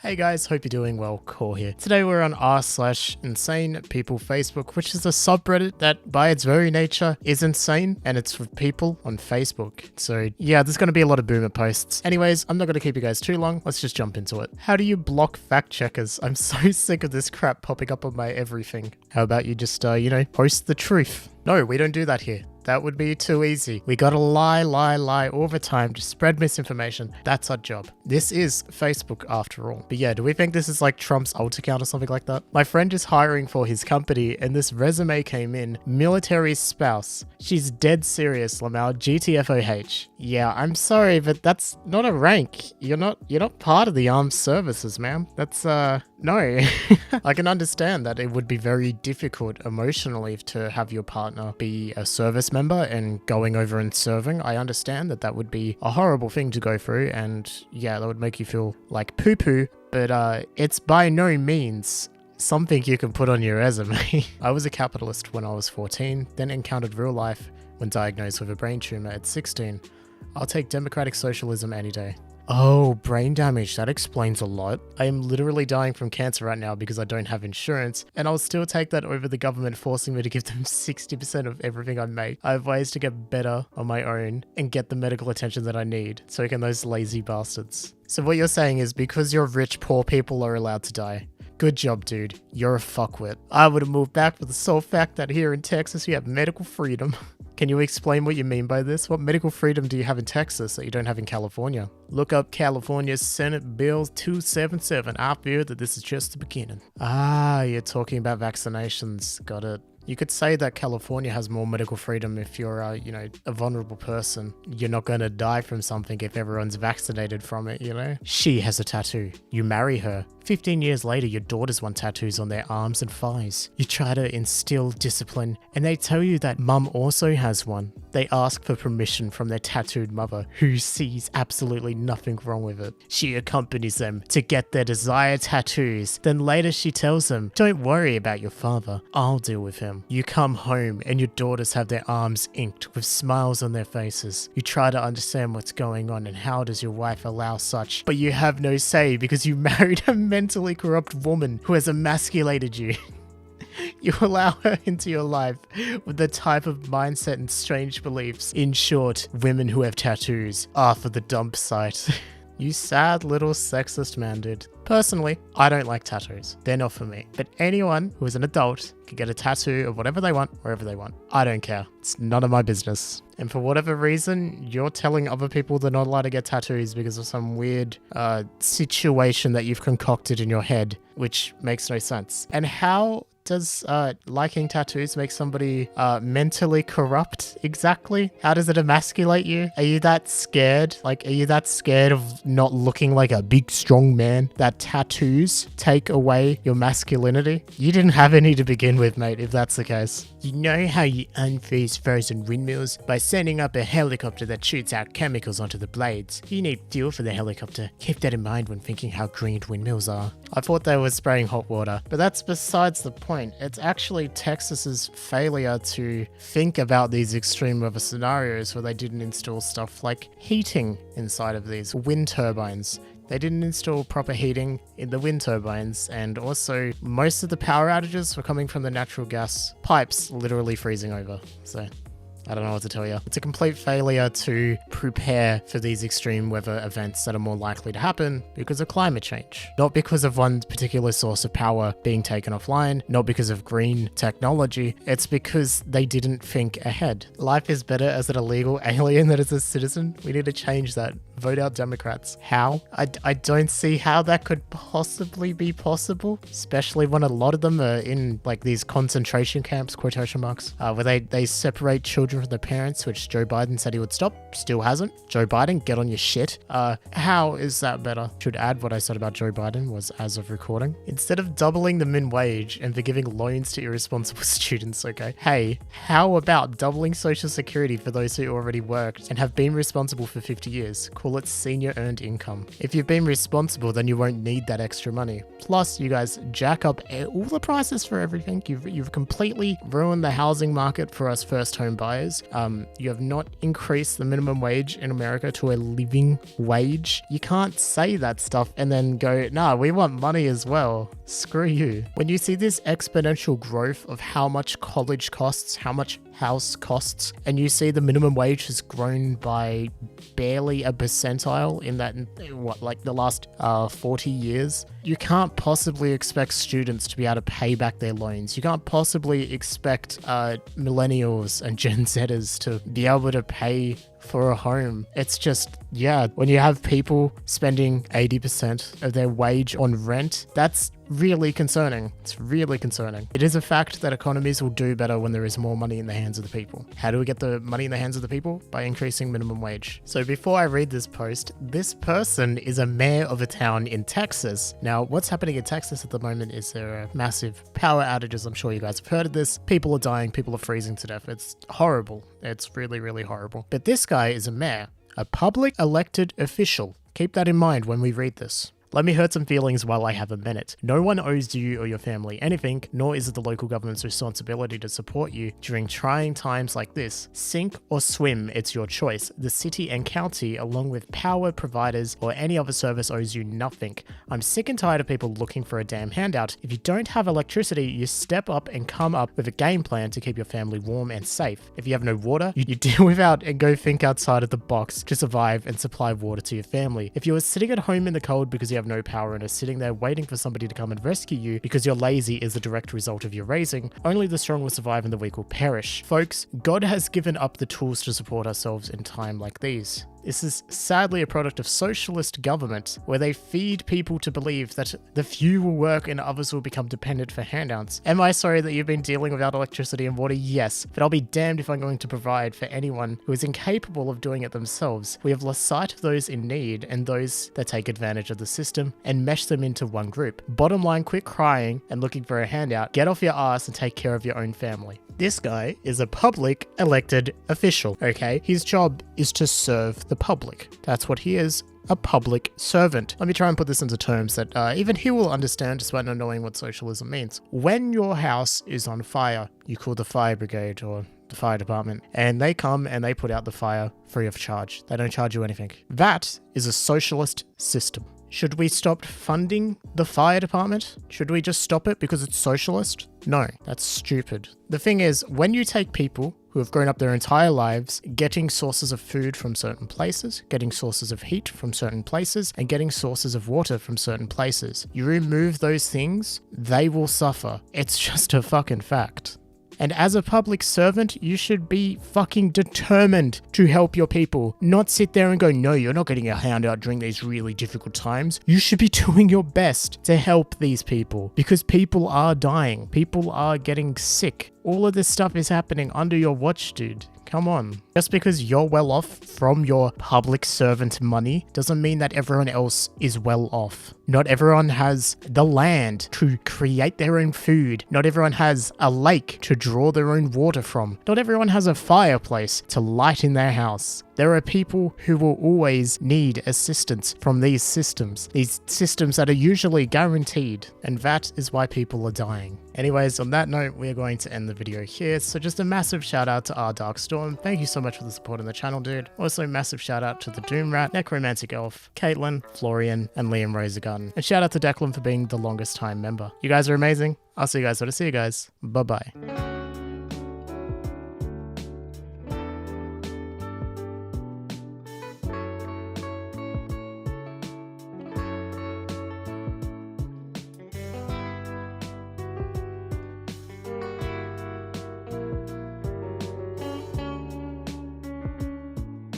Hey guys, hope you're doing well, Core here. Today we're on r/insane people Facebook, which is a subreddit that by its very nature is insane, and it's for people on Facebook. So yeah, there's going to be a lot of boomer posts. Anyways, I'm not going to keep you guys too long, let's just jump into it. How do you block fact checkers? I'm so sick of this crap popping up on my everything. How about you just, post the truth? No, we don't do that here. That would be too easy. We gotta lie all the time to spread misinformation. That's our job. This is Facebook after all. But yeah, do we think this is like Trump's alt account or something like that? My friend is hiring for his company and this resume came in. Military spouse. She's dead serious, Lamau. GTFOH. Yeah, I'm sorry, but that's not a rank. You're not part of the armed services, man. That's, no. I can understand that it would be very difficult emotionally to have your partner be a service member and going over and serving. I understand that that would be a horrible thing to go through, and yeah, that would make you feel like poo-poo, but it's by no means something you can put on your resume. I was a capitalist when I was 14, then encountered real life when diagnosed with a brain tumor at 16. I'll take democratic socialism any day. Oh, brain damage. That explains a lot. I am literally dying from cancer right now because I don't have insurance, and I'll still take that over the government forcing me to give them 60% of everything I make. I have ways to get better on my own and get the medical attention that I need. So can those lazy bastards. So what you're saying is because you're rich, poor people are allowed to die. Good job, dude. You're a fuckwit. I would have moved back for the sole fact that here in Texas you have medical freedom. Can you explain what you mean by this? What medical freedom do you have in Texas that you don't have in California? Look up California's Senate Bill 277. I fear that this is just the beginning. Ah, you're talking about vaccinations. Got it. You could say that California has more medical freedom if you're, a vulnerable person. You're not going to die from something if everyone's vaccinated from it, you know? She has a tattoo. You marry her. 15 years later, your daughters want tattoos on their arms and thighs. You try to instill discipline, and they tell you that mum also has one. They ask for permission from their tattooed mother, who sees absolutely nothing wrong with it. She accompanies them to get their desired tattoos. Then later she tells them, don't worry about your father, I'll deal with him. You come home and your daughters have their arms inked with smiles on their faces. You try to understand what's going on and how does your wife allow such, but you have no say because you married a mentally corrupt woman who has emasculated you. You allow her into your life with the type of mindset and strange beliefs. In short, women who have tattoos are for the dump site. You sad little sexist man, dude. Personally, I don't like tattoos. They're not for me. But anyone who is an adult can get a tattoo of whatever they want, wherever they want. I don't care. It's none of my business. And for whatever reason, you're telling other people they're not allowed to get tattoos because of some weird situation that you've concocted in your head, which makes no sense. And how does liking tattoos make somebody mentally corrupt exactly? How does it emasculate you? Are you that scared? Are you that scared of not looking like a big strong man that tattoos take away your masculinity? You didn't have any to begin with, mate, if that's the case. You know how you unfreeze frozen windmills? By sending up a helicopter that shoots out chemicals onto the blades. You need fuel for the helicopter. Keep that in mind when thinking how green windmills are. I thought they were spraying hot water, but that's besides the point. It's actually Texas's failure to think about these extreme weather scenarios where they didn't install stuff like heating inside of these wind turbines. They didn't install proper heating in the wind turbines, and also most of the power outages were coming from the natural gas pipes literally freezing over. So I don't know what to tell you. It's a complete failure to prepare for these extreme weather events that are more likely to happen because of climate change. Not because of one particular source of power being taken offline, not because of green technology, it's because they didn't think ahead. Life is better as an illegal alien than as a citizen. We need to change that. Vote out Democrats. How? I don't see how that could possibly be possible, especially when a lot of them are in these concentration camps, quotation marks, where they separate children from their parents, which Joe Biden said he would stop, still hasn't. Joe Biden, get on your shit. How is that better? Should add what I said about Joe Biden was as of recording. Instead of doubling the min wage and forgiving loans to irresponsible students, okay? Hey, how about doubling Social Security for those who already worked and have been responsible for 50 years? Call it senior earned income. If you've been responsible, then you won't need that extra money. Plus, you guys jack up all the prices for everything. You've completely ruined the housing market for us first home buyers. employers. You have not increased the minimum wage in America to a living wage. You can't say that stuff and then go, nah, we want money as well. Screw you. When you see this exponential growth of how much college costs, how much house costs, and you see the minimum wage has grown by barely a percentile in that, like the last 40 years, you can't possibly expect students to be able to pay back their loans. You can't possibly expect millennials and Gen Zers to be able to pay for a home. It's just, yeah, when you have people spending 80% of their wage on rent, that's really concerning. It's really concerning. It is a fact that economies will do better when there is more money in the hands of the people. How do we get the money in the hands of the people? By increasing minimum wage. So before I read this post, this person is a mayor of a town in Texas. Now, what's happening in Texas at the moment is there are massive power outages. I'm sure you guys have heard of this. People are dying. People are freezing to death. It's horrible. It's really, really horrible. But this guy is a mayor, a public elected official. Keep that in mind when we read this. Let me hurt some feelings while I have a minute. No one owes you or your family anything, nor is it the local government's responsibility to support you during trying times like this. Sink or swim, it's your choice. The city and county, along with power providers or any other service, owes you nothing. I'm sick and tired of people looking for a damn handout. If you don't have electricity, you step up and come up with a game plan to keep your family warm and safe. If you have no water, you deal without and go think outside of the box to survive and supply water to your family. If you are sitting at home in the cold because you have no power and are sitting there waiting for somebody to come and rescue you because you're lazy is the direct result of your raising, only the strong will survive and the weak will perish. Folks, God has given up the tools to support ourselves in time like these. This is sadly a product of socialist government, where they feed people to believe that the few will work and others will become dependent for handouts. Am I sorry that you've been dealing without electricity and water? Yes, but I'll be damned if I'm going to provide for anyone who is incapable of doing it themselves. We have lost sight of those in need and those that take advantage of the system and mesh them into one group. Bottom line, quit crying and looking for a handout. Get off your ass and take care of your own family. This guy is a public elected official, okay? His job is to serve the public. That's what he is, a public servant. Let me try and put this into terms that even he will understand despite not knowing what socialism means. When your house is on fire, you call the fire brigade or the fire department, and they come and they put out the fire free of charge. They don't charge you anything. That is a socialist system. Should we stop funding the fire department? Should we just stop it because it's socialist? No, that's stupid. The thing is, when you take people who have grown up their entire lives getting sources of food from certain places, getting sources of heat from certain places, and getting sources of water from certain places, you remove those things, they will suffer. It's just a fucking fact. And as a public servant, you should be fucking determined to help your people. Not sit there and go, no, you're not getting a handout during these really difficult times. You should be doing your best to help these people because people are dying. People are getting sick. All of this stuff is happening under your watch, dude. Come on. Just because you're well off from your public servant money doesn't mean that everyone else is well off. Not everyone has the land to create their own food. Not everyone has a lake to draw their own water from. Not everyone has a fireplace to light in their house. There are people who will always need assistance from these systems that are usually guaranteed, and that is why people are dying. Anyways, on that note, we are going to end the video here, so just a massive shout out to R Darkstorm. Thank you so much for the support on the channel, dude. Also, massive shout out to the Doom Rat, Necromantic Elf, Caitlin, Florian, and Liam Razorgun. And shout out to Declan for being the longest time member. You guys are amazing. I'll see you guys later. See you guys. Bye-bye.